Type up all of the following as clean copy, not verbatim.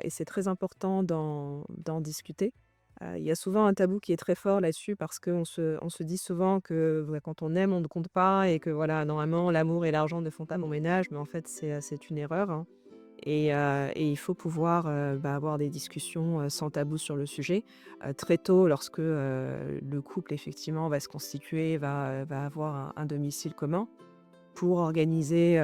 et c'est très important d'en discuter. Il y a souvent un tabou qui est très fort là-dessus parce qu'on se dit souvent que, bah, quand on aime, on ne compte pas et que voilà, normalement, l'amour et l'argent ne font pas mon ménage, mais en fait, c'est une erreur, hein. Et il faut pouvoir, bah, avoir des discussions, sans tabou sur le sujet, très tôt lorsque, le couple effectivement va se constituer, va avoir un domicile commun pour organiser,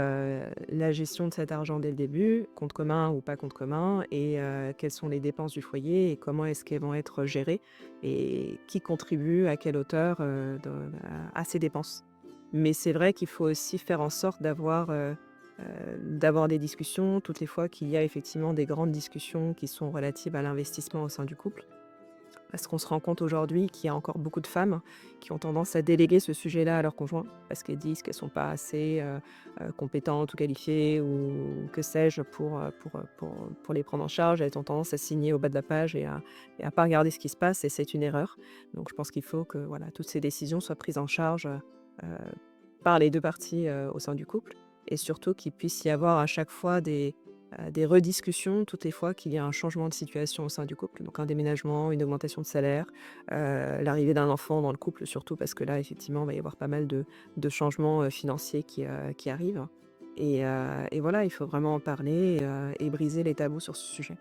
la gestion de cet argent dès le début, compte commun ou pas compte commun et quelles sont les dépenses du foyer et comment est-ce qu'elles vont être gérées et qui contribue à quelle hauteur, à ces dépenses. Mais c'est vrai qu'il faut aussi faire en sorte d'avoir des discussions toutes les fois qu'il y a effectivement des grandes discussions qui sont relatives à l'investissement au sein du couple. Parce qu'on se rend compte aujourd'hui qu'il y a encore beaucoup de femmes qui ont tendance à déléguer ce sujet-là à leur conjoint, parce qu'elles disent qu'elles sont pas assez, compétentes ou qualifiées ou que sais-je pour les prendre en charge. Elles ont tendance à signer au bas de la page et à pas regarder ce qui se passe et c'est une erreur. Donc je pense qu'il faut que, voilà, toutes ces décisions soient prises en charge, par les 2 parties, au sein du couple et surtout qu'il puisse y avoir à chaque fois des rediscussions toutes les fois qu'il y a un changement de situation au sein du couple, donc un déménagement, une augmentation de salaire, l'arrivée d'un enfant dans le couple surtout parce que là effectivement, il va y avoir pas mal de changements, financiers qui arrivent et voilà, il faut vraiment en parler et briser les tabous sur ce sujet.